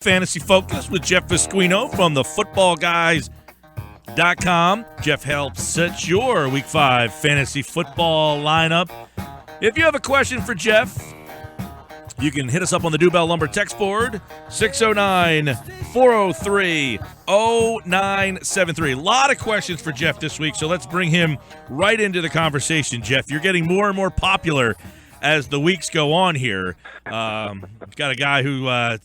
Fantasy Focus with Jeff Pasquino from the footballguys.com. Jeff helps set your Week 5 fantasy football lineup. If you have a question for Jeff, you can hit us up on the Dubell Lumber text board, 609-403-0973. A lot of questions for Jeff this week, so let's bring him right into the conversation. Jeff, you're getting more and more popular as the weeks go on here. Got a guy who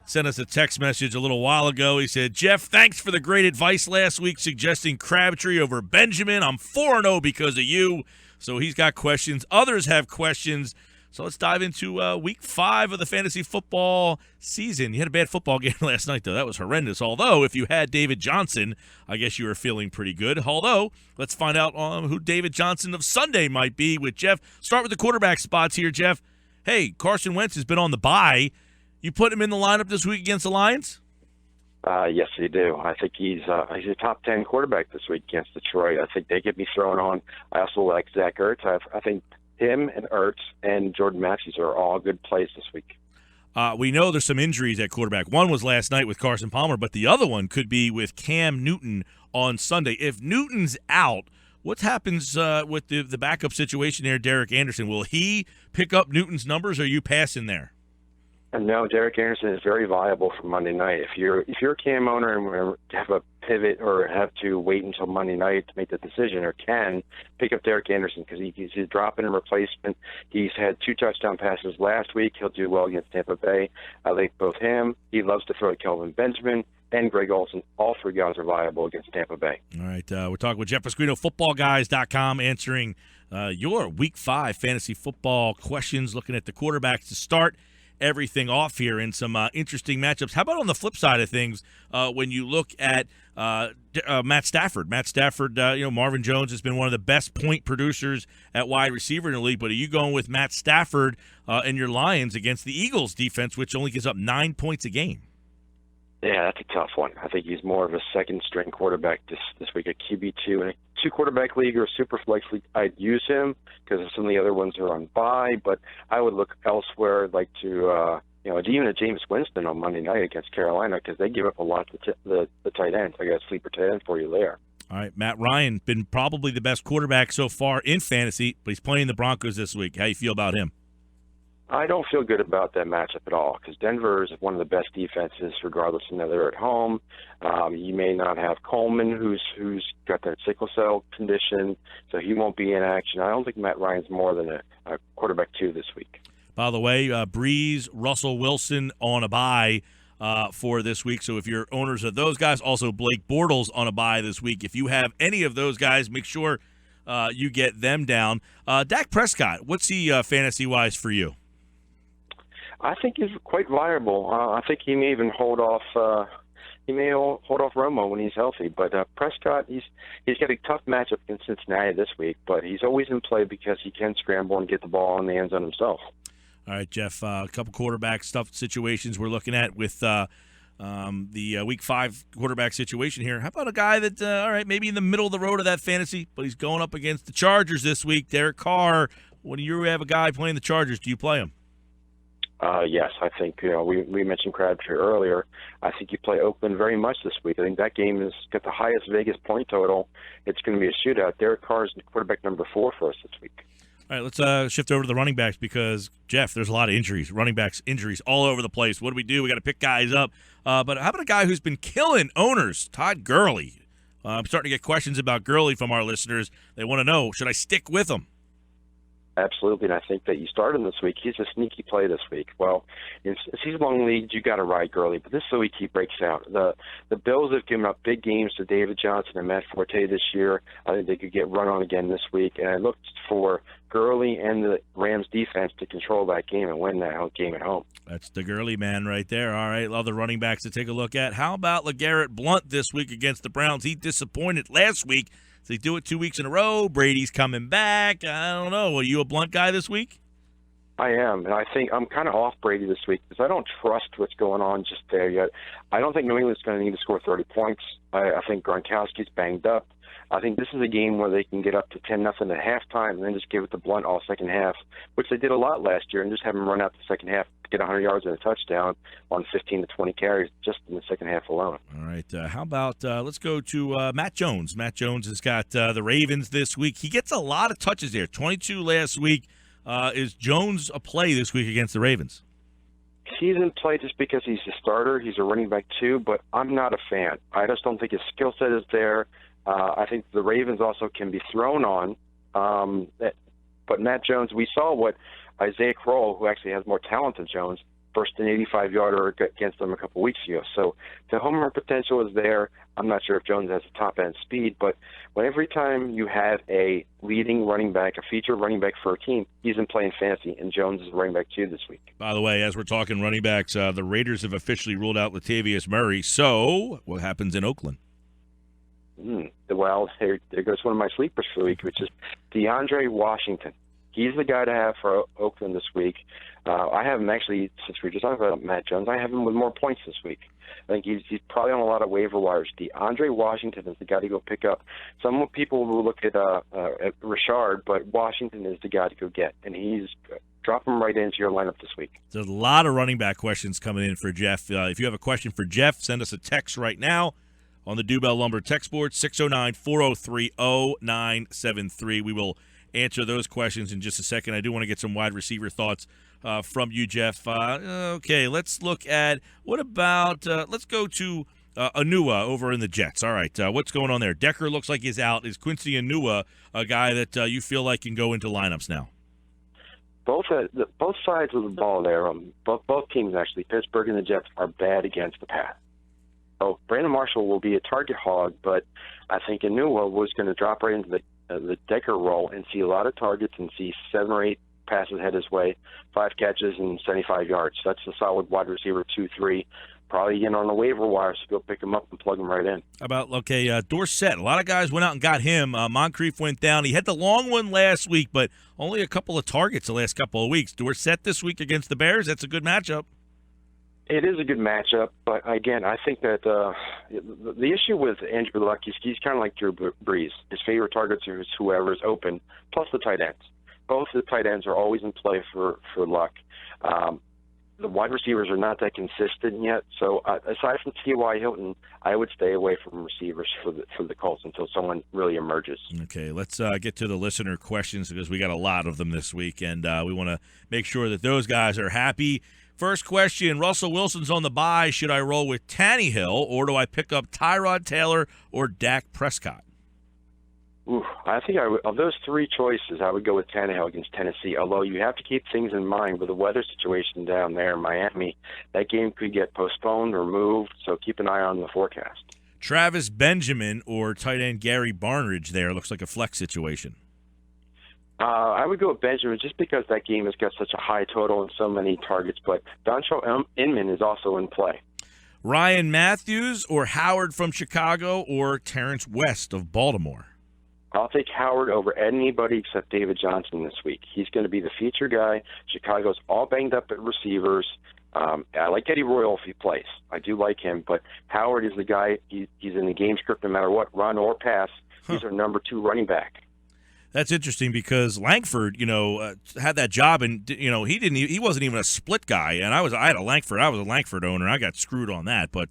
sent us a text message a little while ago. He said, Jeff, thanks for the great advice last week suggesting Crabtree over Benjamin. I'm 4-0 because of you. So he's got questions. Others have questions. So let's dive into Week 5 of the fantasy football season. You had a bad football game last night, though. That was horrendous. Although, if you had David Johnson, I guess you were feeling pretty good. Although, let's find out who David Johnson of Sunday might be with Jeff. Start with the quarterback spots here, Jeff. Hey, Carson Wentz has been on the bye. You put him in the lineup this week against the Lions? Yes, I do. I think he's a top 10 quarterback this week against Detroit. I think they could be thrown on. I also like Zach Ertz. I think him and Ertz and Jordan Matthews are all good plays this week. We know there's some injuries at quarterback. One was last night with Carson Palmer, but the other one could be with Cam Newton on Sunday. If Newton's out, what happens with the backup situation there, Derek Anderson? Will he pick up Newton's numbers, or are you passing there? No, Derek Anderson is very viable for Monday night. If you're a Cam owner and have a pivot or have to wait until Monday night to make the decision, or can pick up Derek Anderson because he's a drop-in replacement. He's had 2 touchdown passes last week. He'll do well against Tampa Bay. I like both him. He loves to throw at Kelvin Benjamin and Greg Olsen. All 3 guys are viable against Tampa Bay. All right, we're talking with Jeff Pasquino, footballguys.com, answering your Week 5 fantasy football questions, looking at the quarterbacks to start everything off here in some interesting matchups. How about on the flip side of things, when you look at Matt Stafford? Matt Stafford, Marvin Jones has been one of the best point producers at wide receiver in the league, but are you going with Matt Stafford and your Lions against the Eagles defense, which only gives up 9 points a game? Yeah, that's a tough one. I think he's more of a second-string quarterback this week, a QB2. In a 2-quarterback league or a super flex league, I'd use him because some of the other ones are on bye, but I would look elsewhere, like to even a Jameis Winston on Monday night against Carolina, because they give up a lot to the tight ends. I got a sleeper tight end for you there. All right, Matt Ryan, been probably the best quarterback so far in fantasy, but he's playing the Broncos this week. How you feel about him? I don't feel good about that matchup at all because Denver is one of the best defenses, regardless of whether they're at home. You may not have Coleman, who's got that sickle cell condition, so he won't be in action. I don't think Matt Ryan's more than a quarterback 2 this week. By the way, Breeze, Russell Wilson on a bye for this week. So if you're owners of those guys, also Blake Bortles on a bye this week. If you have any of those guys, make sure you get them down. Dak Prescott, what's he fantasy-wise for you? I think he's quite viable. I think he may even hold off. He may hold off Romo when he's healthy. But Prescott, he's got a tough matchup against Cincinnati this week. But he's always in play because he can scramble and get the ball in the end zone himself. All right, Jeff. A couple quarterback stuff situations we're looking at with the Week 5 quarterback situation here. How about a guy that, all right, maybe in the middle of the road of that fantasy, but he's going up against the Chargers this week. Derek Carr. When you have a guy playing the Chargers, do you play him? Yes, I think we mentioned Crabtree earlier. I think you play Oakland very much this week. I think that game has got the highest Vegas point total. It's going to be a shootout. Derek Carr is quarterback number 4 for us this week. All right, let's shift over to the running backs because, Jeff, there's a lot of injuries, running backs injuries all over the place. What do? We got to pick guys up. But how about a guy who's been killing owners, Todd Gurley? I'm starting to get questions about Gurley from our listeners. They want to know, should I stick with him? Absolutely, and I think that you start him this week. He's a sneaky play this week. Well, in season-long leagues, you got to ride Gurley, but this is the week he breaks out. The Bills have given up big games to David Johnson and Matt Forte this year. I think they could get run on again this week, and I looked for Gurley and the Rams defense to control that game and win that game at home. That's the Gurley man right there. All right, other running backs to take a look at. How about LeGarrette Blount this week against the Browns? He disappointed last week. Does he do it 2 weeks in a row? Brady's coming back. I don't know. Are you a Blount guy this week? I am, and I think I'm kind of off Brady this week because I don't trust what's going on just there yet. I don't think New England's going to need to score 30 points. I think Gronkowski's banged up. I think this is a game where they can get up to 10-0 at halftime and then just give it to Blount all second half, which they did a lot last year, and just have him run out the second half get 100 yards and a touchdown on 15 to 20 carries just in the second half alone. All right. How about let's go to Matt Jones. Matt Jones has got the Ravens this week. He gets a lot of touches there, 22 last week. Is Jones a play this week against the Ravens? He's in play just because he's a starter. He's a running back too, but I'm not a fan. I just don't think his skill set is there. I think the Ravens also can be thrown on. But Matt Jones, we saw what Isaiah Crowell, who actually has more talent than Jones, first an 85-yarder against them a couple weeks ago. So the home run potential is there. I'm not sure if Jones has the top-end speed, but every time you have a leading running back, a featured running back for a team, he's in playing fantasy, and Jones is running back too this week. By the way, as we're talking running backs, the Raiders have officially ruled out Latavius Murray. So what happens in Oakland? Well, there goes one of my sleepers for the week, which is DeAndre Washington. He's the guy to have for Oakland this week. I have him actually, since we just talked about Matt Jones, I have him with more points this week. I think he's probably on a lot of waiver wires. DeAndre Washington is the guy to go pick up. Some people will look at Richard, but Washington is the guy to go get, and he's drop him right into your lineup this week. There's a lot of running back questions coming in for Jeff. If you have a question for Jeff, send us a text right now on the Dubell Lumber text board, 609-403-0973. We will answer those questions in just a second. I do want to get some wide receiver thoughts from you, Jeff. Okay, let's look at what about let's go to Anua over in the Jets. All right, what's going on there? Decker looks like he's out. Is Quincy Anua a guy that you feel like can go into lineups now? Both sides of the ball there, both teams actually, Pittsburgh and the Jets, are bad against the pass. So Brandon Marshall will be a target hog, but I think Anua was going to drop right into the Decker role and see a lot of targets and see 7 or 8 passes head his way, 5 catches and 75 yards. That's a solid wide receiver 2-3. Probably in on the waiver wire, so go pick him up and plug him right in. How about, Dorsett? A lot of guys went out and got him. Moncrief went down. He had the long one last week, but only a couple of targets the last couple of weeks. Dorsett this week against the Bears, that's a good matchup. It is a good matchup, but again, I think that the issue with Andrew Luck is he's kind of like Drew Brees. His favorite targets are whoever's open, plus the tight ends. Both the tight ends are always in play for Luck. The wide receivers are not that consistent yet, so aside from T.Y. Hilton, I would stay away from receivers for the Colts until someone really emerges. Okay, let's get to the listener questions because we got a lot of them this week, and we want to make sure that those guys are happy. First question, Russell Wilson's on the bye. Should I roll with Tannehill, or do I pick up Tyrod Taylor or Dak Prescott? I think of those 3 choices, I would go with Tannehill against Tennessee, although you have to keep things in mind with the weather situation down there in Miami. That game could get postponed or moved, so keep an eye on the forecast. Travis Benjamin or tight end Gary Barnidge there. Looks like a flex situation. I would go with Benjamin just because that game has got such a high total and so many targets, but Dontrell Inman is also in play. Ryan Matthews or Howard from Chicago or Terrence West of Baltimore? I'll take Howard over anybody except David Johnson this week. He's going to be the feature guy. Chicago's all banged up at receivers. I like Eddie Royal if he plays. I do like him, but Howard is the guy. He's in the game script no matter what, run or pass. He's our number 2 running back. That's interesting because Langford, had that job, and he wasn't even a split guy. And I was a Langford owner. I got screwed on that. But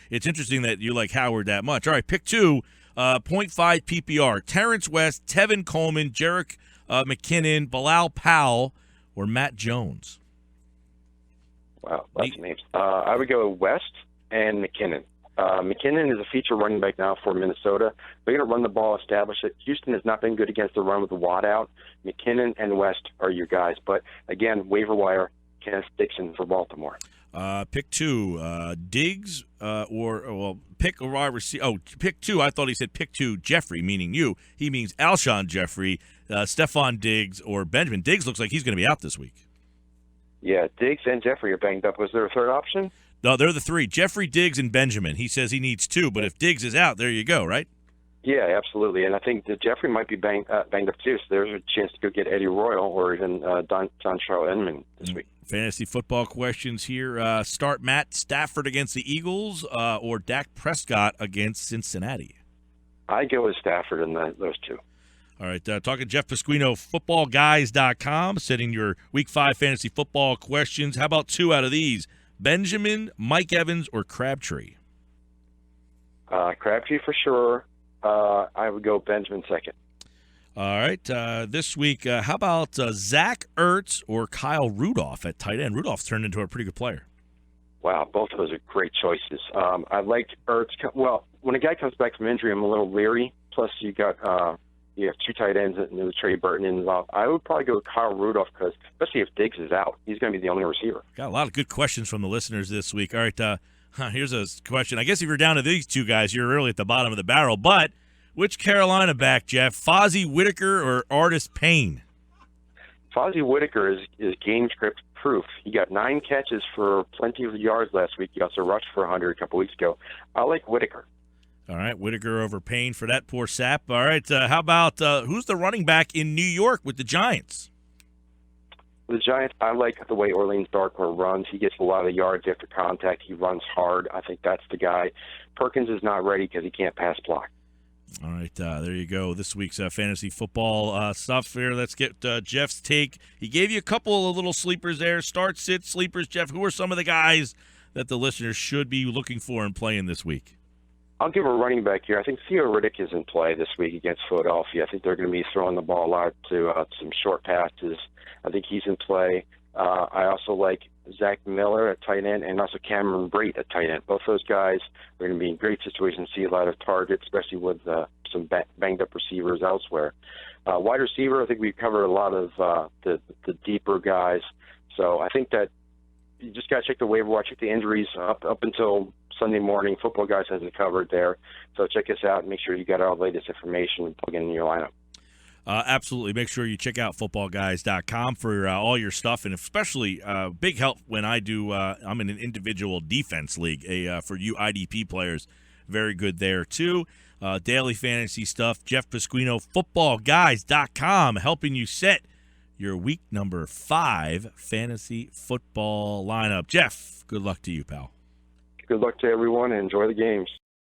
it's interesting that you like Howard that much. All right, pick 2, 0.5 PPR: Terrence West, Tevin Coleman, Jerick McKinnon, Bilal Powell, or Matt Jones. Wow, that's names. I would go West and McKinnon. McKinnon is a feature running back now for Minnesota. They're going to run the ball, establish it. Houston has not been good against the run with the Watt out. McKinnon and West are your guys. But, again, waiver wire, Kenneth Dixon for Baltimore. Pick 2, Diggs pick a wide receiver. Oh, pick 2. I thought he said pick 2, Jeffrey, meaning you. He means Alshon Jeffrey, Stephon Diggs, or Benjamin. Diggs looks like he's going to be out this week. Yeah, Diggs and Jeffrey are banged up. Was there a third option? No, they're the 3. Jeffrey, Diggs, and Benjamin. He says he needs 2, but if Diggs is out, there you go, right? Yeah, absolutely. And I think that Jeffrey might be banged up too, so there's a chance to go get Eddie Royal or even Dontrell Inman this week. Fantasy football questions here. Start Matt Stafford against the Eagles or Dak Prescott against Cincinnati? I go with Stafford in those 2. All right, talking Jeff Pasquino, footballguys.com, setting your Week 5 fantasy football questions. How about 2 out of these? Benjamin, Mike Evans, or Crabtree? Crabtree for sure. I would go Benjamin second. All right, this week, how about Zach Ertz or Kyle Rudolph at tight end? Rudolph's turned into a pretty good player. Wow, both of those are great choices. I liked Ertz. Well, when a guy comes back from injury, I'm a little leery. Plus, you have 2 tight ends and Trey Burton involved. I would probably go with Kyle Rudolph because, especially if Diggs is out, he's going to be the only receiver. Got a lot of good questions from the listeners this week. All right, here's a question. I guess if you're down to these 2 guys, you're really at the bottom of the barrel. But which Carolina back, Jeff? Fozzie Whitaker or Artis Payne? Fozzie Whitaker is game script proof. He got 9 catches for plenty of yards last week. He also rushed for 100 a couple weeks ago. I like Whitaker. All right, Whitaker over Payne for that poor sap. All right, how about who's the running back in New York with the Giants? The Giants, I like the way Orleans Darkwa runs. He gets a lot of yards after contact. He runs hard. I think that's the guy. Perkins is not ready because he can't pass block. All right, there you go. This week's fantasy football stuff here. Let's get Jeff's take. He gave you a couple of little sleepers there. Start, sit, sleepers. Jeff, who are some of the guys that the listeners should be looking for and playing this week? I'll give a running back here. I think Theo Riddick is in play this week against Philadelphia. I think they're going to be throwing the ball a lot to some short passes. I think he's in play. I also like Zach Miller at tight end and also Cameron Brate at tight end. Both those guys are going to be in great situations, see a lot of targets, especially with some banged-up receivers elsewhere. Wide receiver, I think we've covered a lot of the deeper guys. So I think that you just got to check the waiver wire, check the injuries up until Sunday morning. Football Guys has it covered there. So check us out and make sure you got all the latest information and plug it in your lineup. Absolutely. Make sure you check out footballguys.com for all your stuff, and especially big help when I do I'm in an individual defense league for you IDP players. Very good there, too. Daily fantasy stuff. Jeff Pasquino, footballguys.com, helping you set your week number 5 fantasy football lineup. Jeff, good luck to you, pal. Good luck to everyone and enjoy the games.